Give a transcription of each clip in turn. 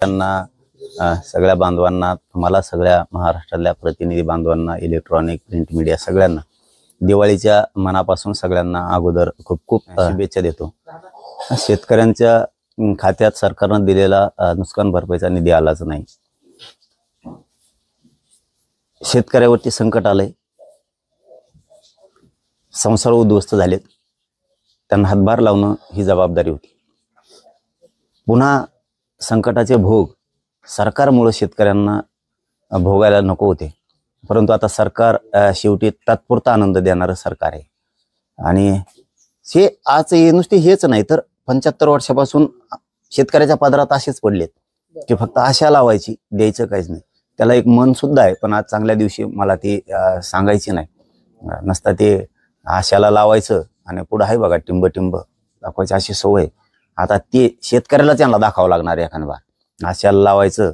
त्यांना सगळ्या बांधवांना, तुम्हाला सगळ्या महाराष्ट्रातल्या प्रतिनिधी बांधवांना, इलेक्ट्रॉनिक प्रिंट मीडिया सगळ्यांना दिवाळीच्या मनापासून सगळ्यांना अगोदर खूप खूप शुभेच्छा देतो। शेतकऱ्यांच्या खात्यात सरकारने दिलेला नुकसान भरपाईचा निधी आलाच नाही। शेतकऱ्यावरती संकट आलंय, संसार उद्ध्वस्त झालेत, त्यांना हातभार लावणं ही जबाबदारी होती। पुन्हा संकटाचे भोग सरकारमुळे शेतकऱ्यांना भोगायला नको होते, परंतु आता सरकार शेवटी तात्पुरता आनंद देणारं सरकार आहे। आणि हे आज नुसते हेच नाही तर 75 वर्षापासून शेतकऱ्याच्या पदरात असेच पडलेत की फक्त आशा लावायची, द्यायचं काहीच नाही। त्याला एक मन सुद्धा आहे, पण आज चांगल्या दिवशी मला ते सांगायची नाही। नसता ते आशाला लावायचं आणि पुढे आहे बघा टिंब टिंब दाखवायची अशी सवय। आता ते शेतकऱ्याला त्यांना दाखवावं लागणार एखाद बार। आशाला लावायचं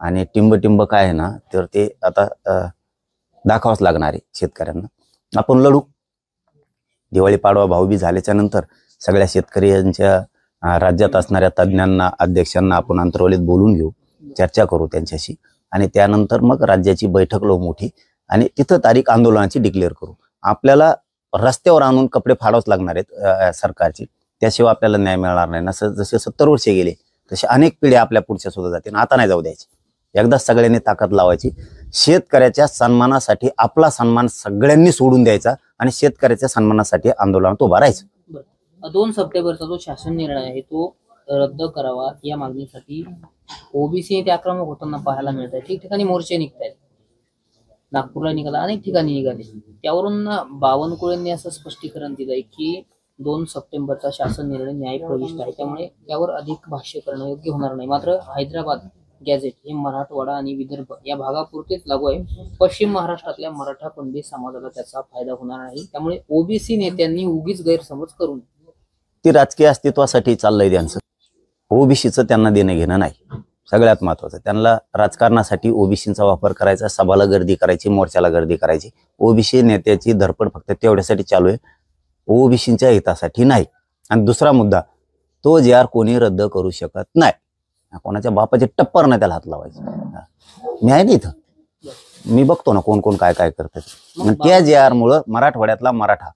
आणि टिंब टिंब काय आहे ना, तर ते आता दाखवावंच लागणार आहे शेतकऱ्यांना। आपण लढू। दिवाळी पाडवा भाऊबीज झाल्याच्या नंतर सगळ्या शेतकऱ्यांच्या राज्यात असणाऱ्या तज्ञांना, अध्यक्षांना आपण अंतर्वलीत बोलून घेऊ, चर्चा करू त्यांच्याशी आणि त्यानंतर मग राज्याची बैठक लो मोठी आणि तिथं तारीख आंदोलनाची डिक्लेअर करू। आपल्याला रस्त्यावर आणून कपडे फाडावच लागणार आहेत सरकारची, त्याशिवाय आपल्याला न्याय मिळणार नाही। असं जसे 70 वर्षे गेले तसे अनेक पिढ्या आपल्या पुढच्या सुद्धा जातील। आता नाही जाऊ द्यायची, एकदा सगळ्यांनी ताकद लावायची। शेतकऱ्याच्या सन्मानासाठी आपला सन्मान सगळ्यांनी सोडून द्यायचा आणि शेतकऱ्याच्या सन्मानासाठी आंदोलनात उभा राहायचं। 2 सप्टेंबरचा जो शासन निर्णय आहे तो रद्द करावा या मागणीसाठी ओबीसी ते आक्रमक होताना पाहायला मिळत आहे। ठिकठिकाणी मोर्चे निघत आहेत, नागपूरला निघाला, अनेक ठिकाणी निघाले। त्यावरून बावनकुळेंनी असं स्पष्टीकरण दिलंय की 2 सप्टेंबरचा शासन निर्णय न्यायप्रविष्ट आहे, त्यामुळे त्यावर अधिक भाष्य करणं योग्य होणार नाही। मात्र हैदराबाद गॅझेट हे मराठवाडा आणि विदर्भ या भागापुरतेच लागू आहे। पश्चिम महाराष्ट्रातल्या मराठा कुणबी समाजाला त्याचा फायदा होणार नाही, त्यामुळे ओबीसी नेत्यांनी उगीच गैरसमज करू नये। ती राजकीय अस्तित्वासाठी चाललंय त्यांचं, ओबीसीचं त्यांना देणं घेणं नाही। सगळ्यात महत्वाचं त्यांना राजकारणासाठी ओबीसीचा वापर करायचा, सभाला गर्दी करायची, मोर्चाला गर्दी करायची। ओबीसी नेत्याची धडपड फक्त तेवढ्यासाठी चालू आहे, ओबीसीच्या हितासाठी नाही। आणि दुसरा मुद्दा, तो जे आर कोणी रद्द करू शकत नाही। कोणाच्या बापाचे टप्पर नाही त्याला हात लावायचं, न्याय नाही इथं। मी बघतो ना कोण कोण काय काय करतात। त्या जे आर मुळे मराठवाड्यातला मराठा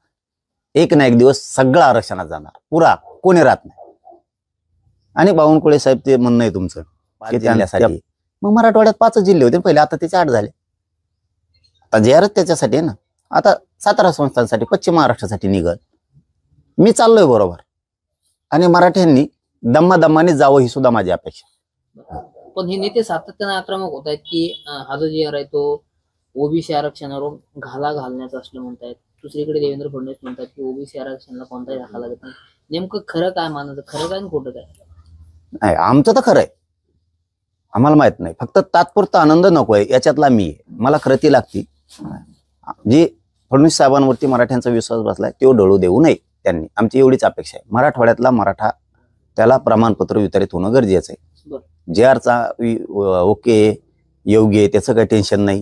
एक ना एक दिवस सगळं आरक्षणात जाणार, पुरा कोणी राहत नाही। आणि बावनकुळे साहेब ते म्हणणं आहे तुमचं त्यासाठी, मग मराठवाड्यात 5 जिल्हे होते पहिले, आता त्याचे 8 झाले। आता जे आर त्याच्यासाठी आहे ना, आता 17 संस्थांसाठी, पश्चिम महाराष्ट्रासाठी निघत मी चाललोय बरोबर। आणि मराठ्यांनी दम्मादम्माने जावं ही सुद्धा माझी अपेक्षा। पण हे नेते सातत्याने आक्रमक होत आहेत की हा जो जे आर आहे तो ओबीसी आरक्षणावर घाला घालण्याचा असलं म्हणतायत। दुसरीकडे देवेंद्र फडणवीस म्हणतात की ओबीसी आरक्षणाला कोणताही धक्का लागत नाही। नेमकं खरं काय मानायचं, खरं काय आणि खोटं काय? नाही, आमचं तर खरं आहे, आम्हाला माहित नाही, फक्त तात्पुरता आनंद नकोय याच्यातला मी आहे। मला खरं ती लागती जी फडणवीस साहेबांवरती मराठ्यांचा विश्वास बसलाय तो ढळू देऊ नये त्यांनी, आमची एवढीच अपेक्षा आहे। मराठवाड्यातला मराठा त्याला प्रमाणपत्र वितरित होणं गरजेचं आहे। जे आरचा ओके योग्य आहे, त्याचं काही टेन्शन नाही।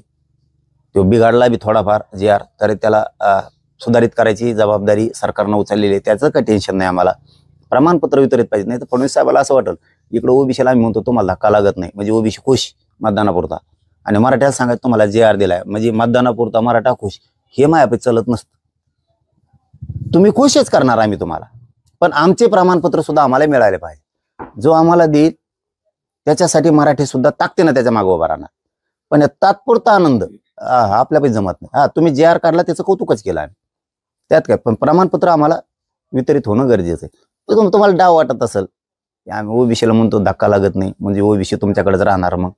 तो बिघाडला बी थोडाफार जे आर तरी त्याला सुधारित करायची जबाबदारी सरकारनं उचललेली आहे, त्याचं काही टेन्शन नाही आम्हाला। प्रमाणपत्र वितरित पाहिजे, नाही तर फडणवीस साहेबाला असं वाटेल इकडे ओबीसीला आम्ही म्हणतो तुम्हाला धक्का लागत नाही म्हणजे ओबीसी खुश मतदानापुरता, आणि मराठ्याला सांगायचं तुम्हाला जे आर दिलाय म्हणजे मतदानापुरता मराठा खुश, हे मायापैकी चलत नसतं। तुम्ही खुशच करणार आम्ही तुम्हाला, पण आमचे प्रमाणपत्र सुद्धा आम्हाला मिळाले पाहिजे। जो आम्हाला देईल त्याच्यासाठी मराठी सुद्धा ताकदीने त्याच्या मागे उभा राहणार। पण तात्पुरता आनंद आपल्यापैकी जमत नाही। तुम्ही जे आर काढला त्याचं कौतुकच केलं आम्ही, त्यात काय, पण प्रमाणपत्र आम्हाला वितरित होणं गरजेचं आहे। तुम्हाला डाव वाटत असेल आम्ही ओबीसीला म्हणतो धक्का लागत नाही म्हणजे ओबीसी तुमच्याकडेच राहणार, मग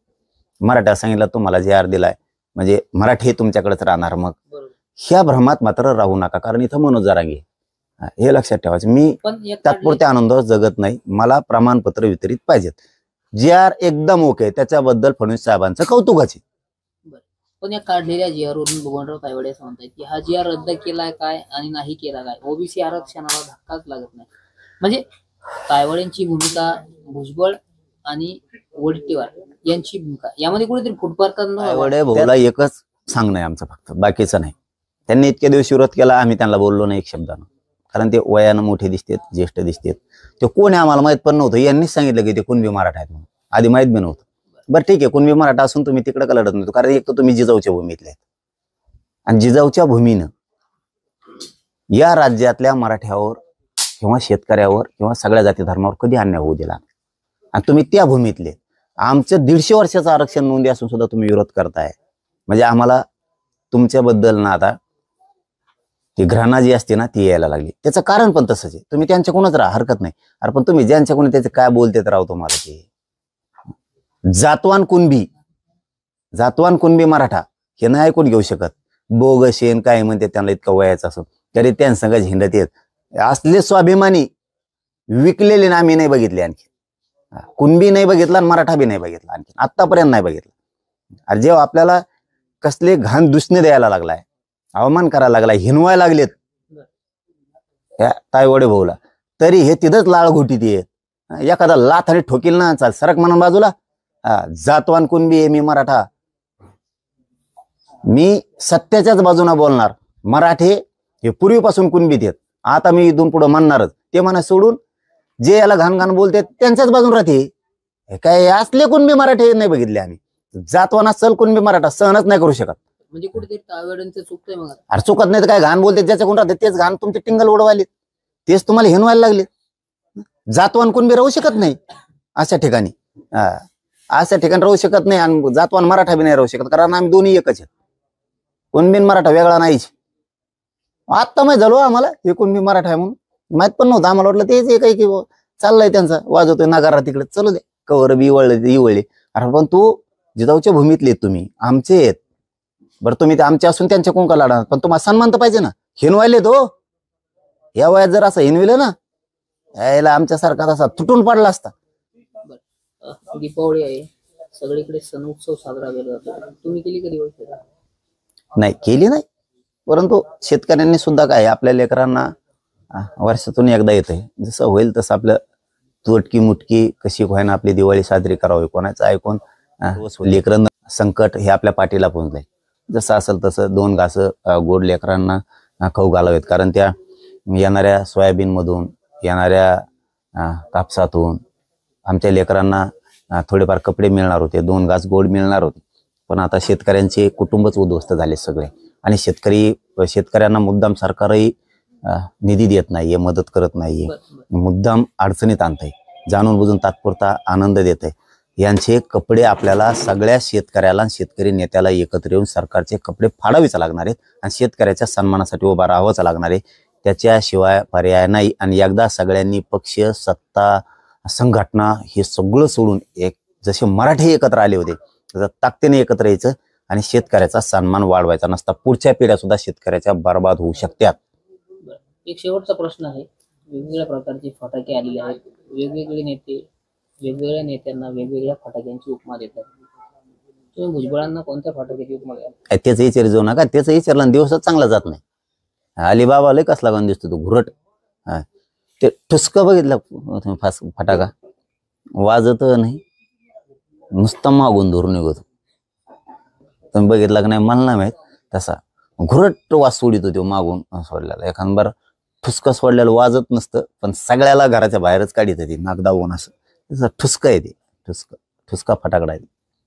मराठा सांगितलं तुम्हाला जे आर दिलाय म्हणजे मराठी तुमच्याकडेच राहणार, मग ह्या भ्रमात मात्र राहू नका। कारण इथं मनोज जरांगे हे लक्षात ठेवायचं, मी तात्पुरत्या आनंदावर जगत नाही, मला प्रमाणपत्र वितरित पाहिजेत। जे आर एकदम ओके, त्याच्याबद्दल फडणवीस साहेबांचं कौतुकच आहे। पण या काढलेल्या जी आर वरून बबनराव तायवाडे असं म्हणतात की हा जी आर रद्द केलाय काय आणि नाही केला काय, ओबीसी आरक्षणाला धक्काच लागत नाही। म्हणजे तायवाडेंची भूमिका, भुजबळ आणि वडेट्टीवार यांची भूमिका यामध्ये कुठेतरी फुटपाथ तायवाडे भाऊला एकच सांगणं आहे आमचं फक्त, बाकीचं नाही। त्यांनी इतके दिवस विरोध केला, आम्ही त्यांना बोललो नाही एक शब्दानं, कारण ते वयानं मोठे दिसतात, ज्येष्ठ दिसतात। ते कोण आहे आम्हाला माहित पण नव्हतं, यांनीच सांगितलं की ते कुणबी मराठा आहेत म्हणून। आधी माहीत बी नव्हतं. बरं ठीक आहे, कुणबी मराठा असून तुम्ही तिकडे का लढत नव्हतो, कारण एक तर तुम्ही जिजाऊच्या भूमीतले आहेत आणि जिजाऊच्या भूमीनं या राज्यातल्या मराठ्यावर किंवा शेतकऱ्यावर किंवा सगळ्या जाती धर्मावर कधी अन्याय होऊ दिला आणि तुम्ही त्या भूमीतले. आमचं 150 वर्षाचं आरक्षण नोंदी असून सुद्धा तुम्ही विरोध करताय. म्हणजे आम्हाला तुमच्याबद्दल ना आता ती घृणा जी असते ना ती यायला लागली. त्याचं कारण पण तसंच आहे. तुम्ही त्यांच्याकडूनच राहा, हरकत नाही. अरे पण तुम्ही ज्यांच्याकडून त्याचे काय बोलतेत राव, तुम्हाला ते जातवान कुणबी मराठा हे नाही ऐकून घेऊ शकत. बोगशेन काय म्हणते त्यांना इतकं वयाचं असं तरी त्यांसंग झेंडत येत असले स्वाभिमानी विकलेले ना आम्ही नाही बघितले. आणखी कुणबी नाही बघितला आणि मराठा बी नाही बघितला, आणखी आतापर्यंत नाही बघितला. अरे जेव्हा आपल्याला कसले घाण दुसणे द्यायला लागलाय, अवमान करायला लागलाय, हिनवायला लागलेत या तायवडे भाऊला, तरी हे तिथंच लाळ घोटीत येत. एखादा लाथ आणि ठोकील ना चाल सरक म्हणून बाजूला. जातवान कुणबी आहे मी मराठा, मी सत्याच्याच बाजूने बोलणार. मराठे हे पूर्वीपासून कुणबीत आहेत, आता मी इथून पुढे म्हणणारच. ते म्हणा सोडून जे याला घाण घाण बोलते त्यांच्याच बाजून राहते. काय असले कुणबी मराठे नाही बघितले आम्ही. जातवाना सल कुणबी मराठा सहनच नाही करू शकत. म्हणजे कुठेतरी तायवाड्यांचं चुकतंय मग. अरे चुकत नाही तर काय, घाण बोलते ज्याच्याकडून राहते तेच घाण तुमचे टिंगल उडवायले, तेच तुम्हाला हिनवायला लागले. जातवान कुणबी राहू शकत नाही अशा ठिकाणी. अशा ठिकाणी राहू शकत नाही आणि जातवान मराठा बी नाही राहू शकत, कारण आम्ही दोन्ही एकच आहेत. कुणबी मराठा वेगळा नाहीच. आत्ता माहित झालो आम्हाला हे कुणबी मराठा आहे म्हणून, माहित पण नव्हतं आम्हाला. वाटलं तेच एक आहे की चाललंय त्यांचा वाजवतोय नागारा तिकडे, चलू दे कवर बी इवळले. अरे पण तू जिजाऊच्या भूमीतले तुम्ही आमचे आहेत. बरं तुम्ही ते आमचे असून त्यांच्या कोण का लढणार, पण तुम्हाला सन्मान तर पाहिजे ना. हिनवायले तो या वयात जर असं हिनविलं ना यायला आमच्यासारखा तसा तुटून पडला असता. दीपावली आहे, सगळीकडे सण उत्सव साजरा केला जातो. तुम्ही केली कधी दिवाळी? नाही केली नाही, परंतु शेतकऱ्यांनी सुद्धा काय आपल्या लेकरांना वर्षातून एकदा येते, जसं होईल तसं आपलं तुटकी मुटकी कशी होईना आपली दिवाळी साजरी करावी. कोणाचं ऐकून लेकरांना संकट हे आपल्या पाठीला पोहोचलंय. जसं असेल तसं 2 घासं गोड लेकरांना खाऊ घालावेत, कारण त्या येणाऱ्या सोयाबीन मधून येणाऱ्या कापसातून आमच्या लेकरांना थोडेफार कपडे मिळणार होते, 2 घास गोड मिळणार होते. पण आता शेतकऱ्यांचे कुटुंबच उद्ध्वस्त झाले सगळे, आणि शेतकऱ्यांना मुद्दाम सरकारही निधी देत नाहीये, मदत करत नाहीये, मुद्दाम अडचणीत आणतंय, जाणून बुजून तात्पुरता आनंद देत आहे. यांचे कपडे आपल्याला सगळ्या शेतकऱ्याला शेतकरी नेत्याला एकत्र येऊन सरकारचे कपडे फाडावेच लागणार आहेत आणि शेतकऱ्याच्या सन्मानासाठी उभा राहावंच लागणार आहे. त्याच्याशिवाय पर्याय नाही. आणि एकदा सगळ्यांनी पक्ष, सत्ता, संघटना हे सगळं सोडून एक जसे मराठी एकत्र आले होते तसं ताकदीने एकत्र यायचं आणि शेतकऱ्याचा सन्मान वाढवायचा नसता. पुढच्या पिढ्या सुद्धा शेतकऱ्याच्या बर्बाद होऊ शकतात. एक शेवटचा प्रश्न आहे. वेगवेगळ्या प्रकारचे फटाके आलेले आहेत, वेगवेगळे नेते वेगवेगळ्या नेत्यांना वेगवेगळ्या फटाक्यांची उपमा देतात. तुम्ही भुजबळांना कोणत्या फटाक्याची उपमा द्याल? त्याच विचार जाऊ नका, त्याच विचारला दिवसच चांगला जात नाही. अलिबाबा लय कसला गण दिसतो तो घुरट. ते ठुसक बघितलं फटाका वाजत नाही, नुसतं मागून धरून निघतो. तुम्ही बघितला का नाही मला नाही माहित, तसा घुरट वास सोडितो तो मागून सोडलेला. एखाद बार ठुसका सोडलेलं वाजत नसतं, पण सगळ्याला घराच्या बाहेरच काढित ती नाक दावून. असं ठुसका आहे ते, ठुसका फटाकडा आहे.